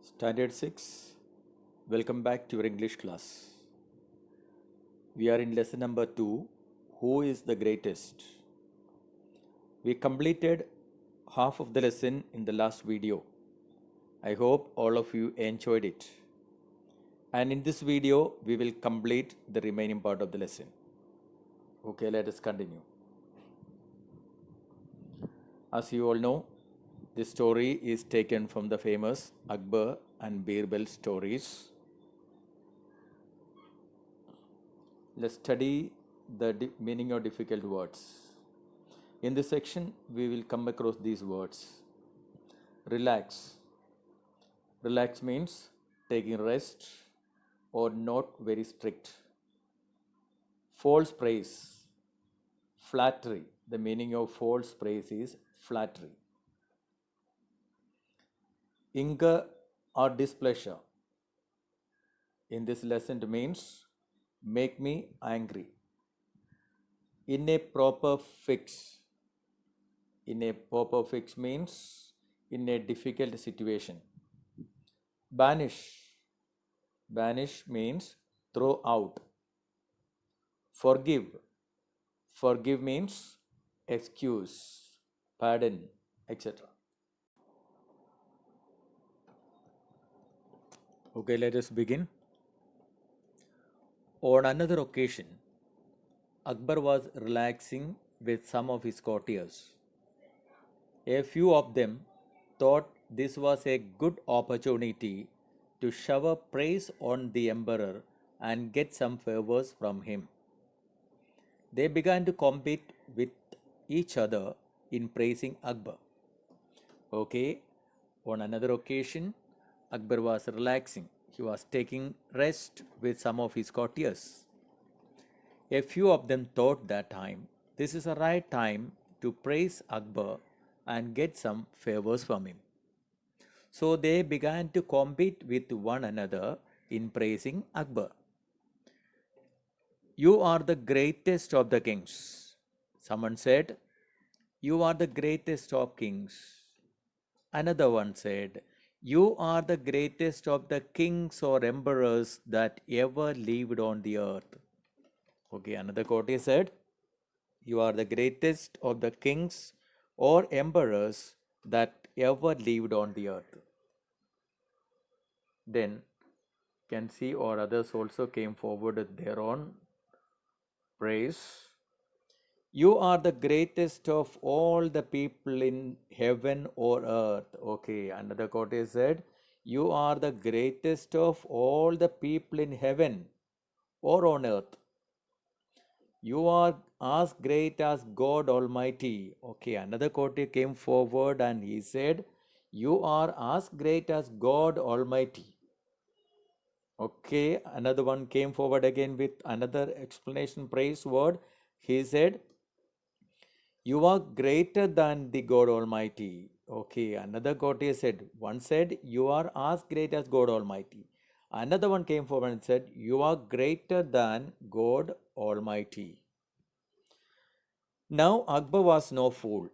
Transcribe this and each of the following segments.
Standard 6, welcome back to your English class. We are in lesson number 2, Who is the Greatest? We completed half of the lesson in the last video. I hope all of you enjoyed it. And in this video, we will complete the remaining part of the lesson. Okay, let us continue. As you all know, this story is taken from the famous Akbar and Birbal stories. Let's study the meaning of difficult words. In this section, we will come across these words. Relax. Relax means taking rest or not very strict. False praise. Flattery. The meaning of false praise is flattery. Anger or displeasure. In this lesson, it means make me angry. In a proper fix. In a proper fix means in a difficult situation. Banish. Banish means throw out. Forgive. Forgive means excuse, pardon, etc. Okay, let us begin. On another occasion, Akbar was relaxing with some of his courtiers. A few of them thought this was a good opportunity to shower praise on the emperor and get some favors from him. They began to compete with each other in praising Akbar. Okay, on another occasion, Akbar was relaxing. He was taking rest with some of his courtiers. A few of them thought that time this is the right time to praise Akbar and get some favors from him. So they began to compete with one another in praising Akbar. You are the greatest of the kings. Someone said, You are the greatest of kings. Another one said, You are the greatest of the kings or emperors that ever lived on the earth. Okay, another courtier said, You are the greatest of the kings or emperors that ever lived on the earth. Then can see or others also came forward with their own praise. You are the greatest of all the people in heaven or earth. Okay, another courtier said, You are the greatest of all the people in heaven or on earth. You are as great as God Almighty. Okay, another courtier came forward and he said, You are as great as God Almighty. Okay, another one came forward again with another explanation, praise word. He said, You are greater than the God Almighty. Okay, another courtier said, one said, You are as great as God Almighty. Another one came forward and said, You are greater than God Almighty. Now Akbar was no fool.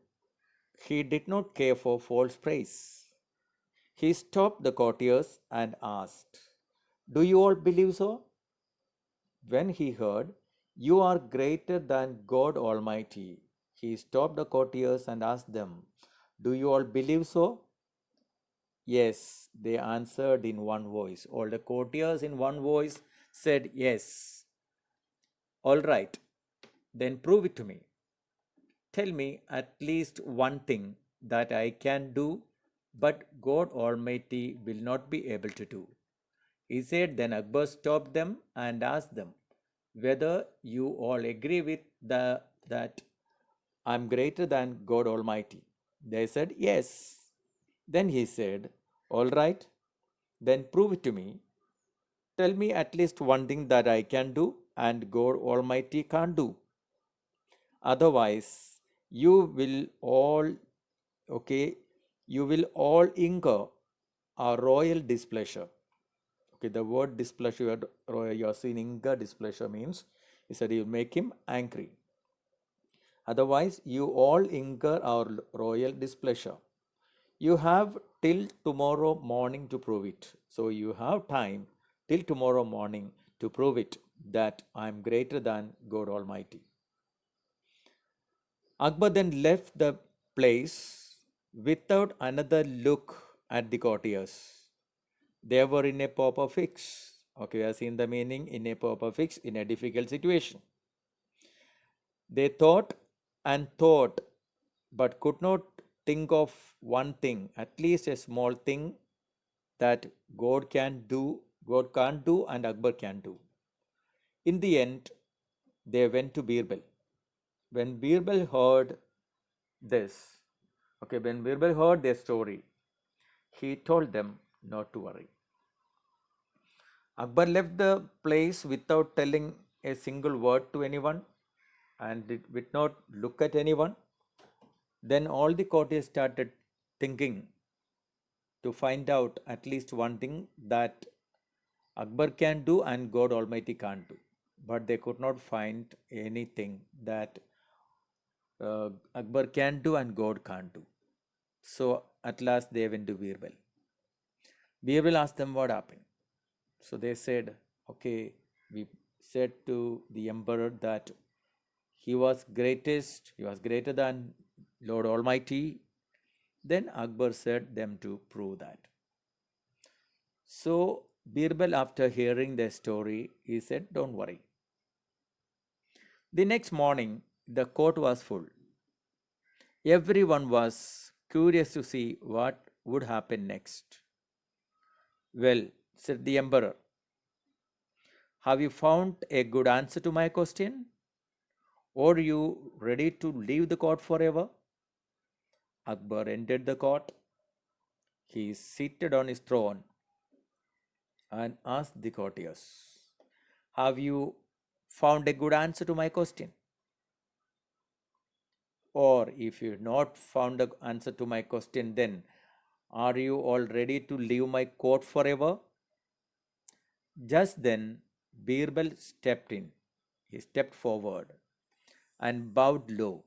He did not care for false praise. He stopped the courtiers and asked, Do you all believe so? When he heard, You are greater than God Almighty, he stopped the courtiers and asked them, Do you all believe so? Yes, they answered in one voice. All the courtiers in one voice said, Yes. All right, then prove it to me. Tell me at least one thing that I can do, but God Almighty will not be able to do. He said, Then Akbar stopped them and asked them whether you all agree with that I'm greater than God Almighty. They said, Yes. Then he said, All right, then prove it to me. Tell me at least one thing that I can do and God Almighty can't do. Otherwise, you will all, okay, you will all incur a royal displeasure. Okay, the word displeasure you are seeing incur displeasure means is that you make him angry. Otherwise, you all incur our royal displeasure. You have till tomorrow morning to prove it. So you have time till tomorrow morning to prove it that I am greater than God Almighty. Akbar then left the place without another look at the courtiers. They were in a proper fix. Okay, we have seen the meaning in a proper fix in a difficult situation. They thought and thought, but could not think of one thing, at least a small thing that God can't do, and Akbar can do. In the end, they went to Birbal. When Birbal heard this, when Birbal heard their story, he told them not to worry. Akbar left the place without telling a single word to anyone and did not look at anyone. Then all the courtiers started thinking to find out at least one thing that Akbar can do and God Almighty can't do. But they could not find anything that Akbar can do and God can't do. So at last they went to Birbal. Birbal asked them what happened. So they said, okay, we said to the emperor that he was greatest, he was greater than Lord Almighty. Then Akbar said them to prove that. So Birbal, after hearing the story, he said, don't worry. The next morning, the court was full. Everyone was curious to see what would happen next. Well, said the emperor, have you found a good answer to my question? Or are you ready to leave the court forever? Akbar entered the court. He seated on his throne and asked the courtiers, have you found a good answer to my question? Or if you have not found an answer to my question, then are you all ready to leave my court forever? Just then, Birbal stepped in. He stepped forward and bowed low.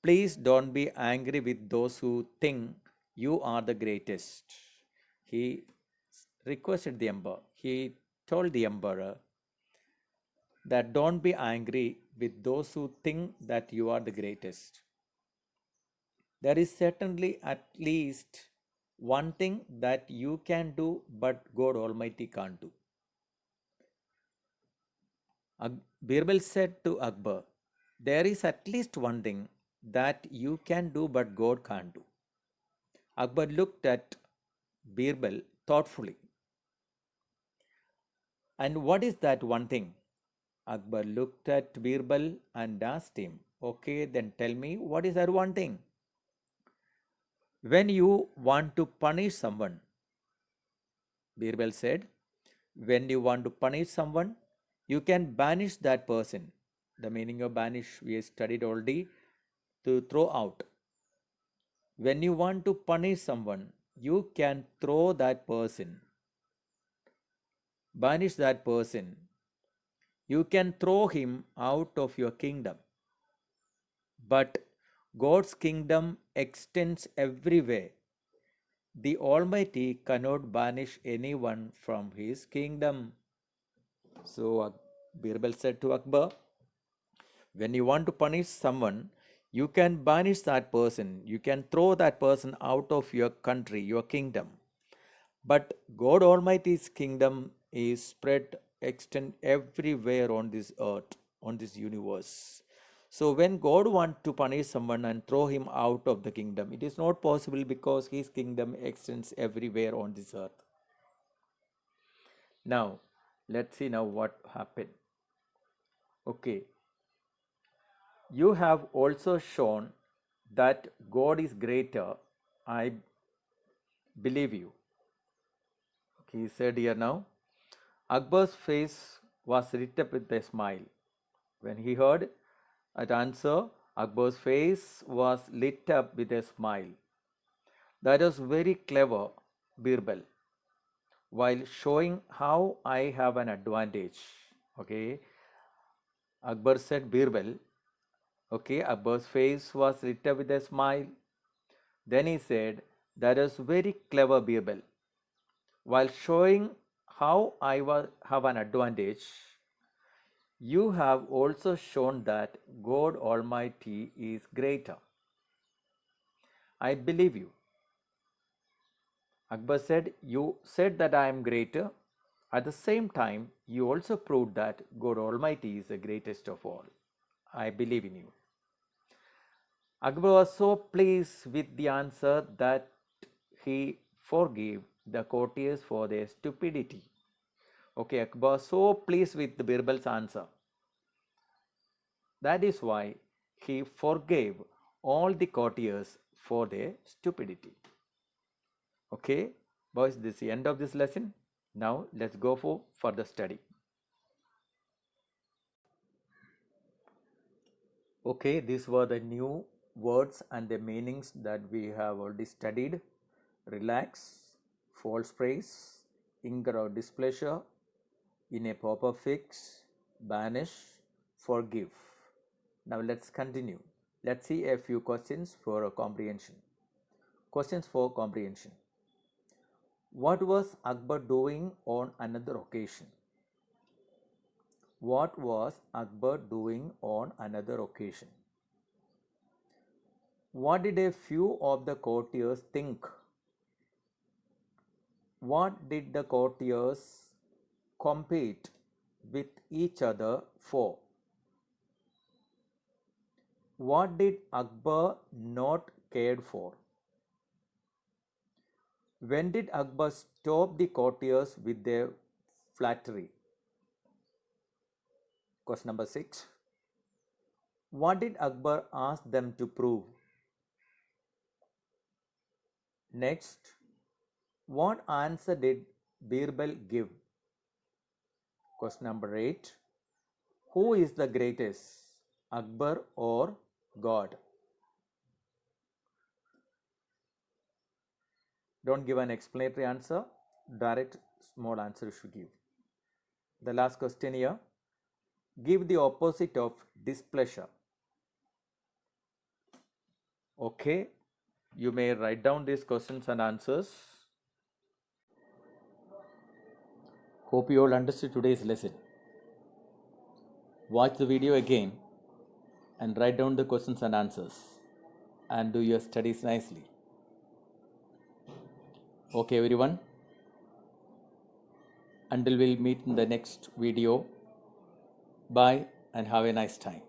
Please don't be angry with those who think you are the greatest. He requested the emperor. He told the emperor that don't be angry with those who think that you are the greatest. There is certainly at least one thing that you can do, but God Almighty can't do. Birbal said to Akbar, there is at least one thing that you can do, but God can't do. Akbar looked at Birbal thoughtfully. And what is that one thing? Akbar looked at Birbal and asked him, okay, then tell me, what is that one thing? When you want to punish someone, Birbal said, when you want to punish someone, you can banish that person. The meaning of banish we studied already, to throw out. When you want to punish someone, you can throw that person, banish that person. You can throw him out of your kingdom. But God's kingdom extends everywhere. The Almighty cannot banish anyone from his kingdom. So Birbal said to Akbar, when you want to punish someone, you can banish that person. You can throw that person out of your country, your kingdom. But God Almighty's kingdom is spread, extend everywhere on this earth, on this universe. So when God wants to punish someone and throw him out of the kingdom, it is not possible because his kingdom extends everywhere on this earth. Now, let's see now what happened. Okay, you have also shown that God is greater. I believe you. Okay, he said here now. Akbar's face was lit up with a smile. When he heard that answer, Akbar's face was lit up with a smile. That was very clever, Birbal, while showing how I have an advantage. Okay, Akbar said Birbal. Okay, Akbar's face was lit up with a smile. Then he said, "That is very clever, Birbal. While showing how have an advantage, you have also shown that God Almighty is greater. I believe you." Akbar said, "You said that I am greater. At the same time, you also proved that God Almighty is the greatest of all. I believe in you." Akbar was so pleased with the answer that he forgave the courtiers for their stupidity. Okay, Akbar was so pleased with the Birbal's answer. That is why he forgave all the courtiers for their stupidity. Okay, boys, this is the end of this lesson. Now let's go for further study. Okay, these were the new words and the meanings that we have already studied. Relax, false praise, anger or displeasure, in a proper fix, banish, forgive. Now let's continue. Let's see a few questions for comprehension. Questions for comprehension. What was Akbar doing on another occasion? What was Akbar doing on another occasion? What did a few of the courtiers think? What did the courtiers compete with each other for? What did Akbar not care for? When did Akbar stop the courtiers with their flattery? Question number 6. What did Akbar ask them to prove? Next, what answer did Birbal give? Question number 8. Who is the greatest, Akbar or God? Don't give an explanatory answer, direct small answer you should give. The last question here. Give the opposite of displeasure. Okay, you may write down these questions and answers. Hope you all understood today's lesson. Watch the video again and write down the questions and answers and do your studies nicely. Okay, everyone. Until we'll meet in the next video, bye and have a nice time.